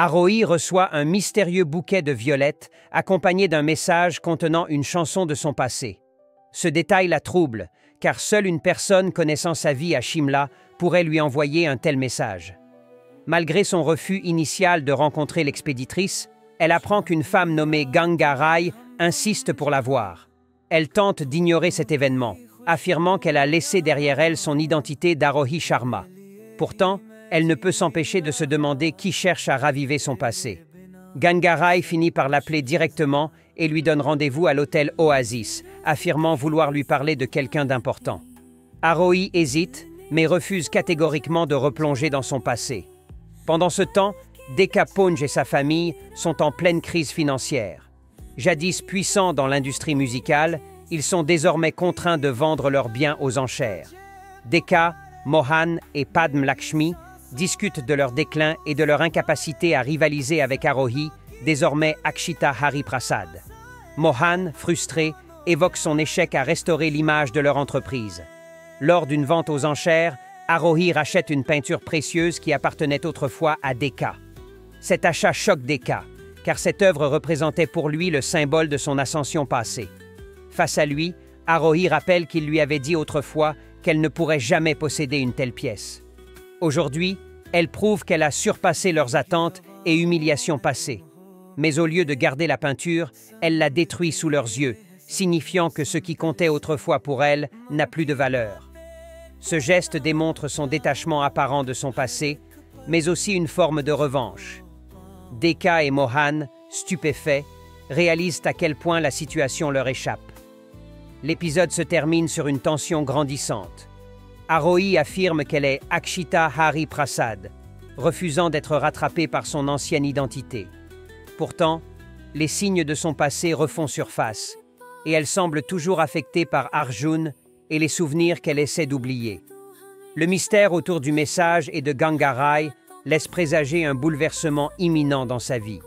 Arohi reçoit un mystérieux bouquet de violettes accompagné d'un message contenant une chanson de son passé. Ce détail la trouble, car seule une personne connaissant sa vie à Shimla pourrait lui envoyer un tel message. Malgré son refus initial de rencontrer l'expéditrice, elle apprend qu'une femme nommée Ganga Rai insiste pour la voir. Elle tente d'ignorer cet événement, affirmant qu'elle a laissé derrière elle son identité d'Arohi Sharma. Pourtant, elle ne peut s'empêcher de se demander qui cherche à raviver son passé. Ganga Rai finit par l'appeler directement et lui donne rendez-vous à l'hôtel Oasis, affirmant vouloir lui parler de quelqu'un d'important. Arohi hésite, mais refuse catégoriquement de replonger dans son passé. Pendant ce temps, Deka Punj et sa famille sont en pleine crise financière. Jadis puissants dans l'industrie musicale, ils sont désormais contraints de vendre leurs biens aux enchères. Deka, Mohan et Padm Lakshmi discutent de leur déclin et de leur incapacité à rivaliser avec Arohi, désormais Akshita Hari Prasad. Mohan, frustré, évoque son échec à restaurer l'image de leur entreprise. Lors d'une vente aux enchères, Arohi rachète une peinture précieuse qui appartenait autrefois à Deka. Cet achat choque Deka, car cette œuvre représentait pour lui le symbole de son ascension passée. Face à lui, Arohi rappelle qu'il lui avait dit autrefois qu'elle ne pourrait jamais posséder une telle pièce. Aujourd'hui, elle prouve qu'elle a surpassé leurs attentes et humiliations passées. Mais au lieu de garder la peinture, elle la détruit sous leurs yeux, signifiant que ce qui comptait autrefois pour elle n'a plus de valeur. Ce geste démontre son détachement apparent de son passé, mais aussi une forme de revanche. Deka et Mohan, stupéfaits, réalisent à quel point la situation leur échappe. L'épisode se termine sur une tension grandissante. Arohi affirme qu'elle est Akshita Hari Prasad, refusant d'être rattrapée par son ancienne identité. Pourtant, les signes de son passé refont surface, et elle semble toujours affectée par Arjun et les souvenirs qu'elle essaie d'oublier. Le mystère autour du message et de Ganga Rai laisse présager un bouleversement imminent dans sa vie.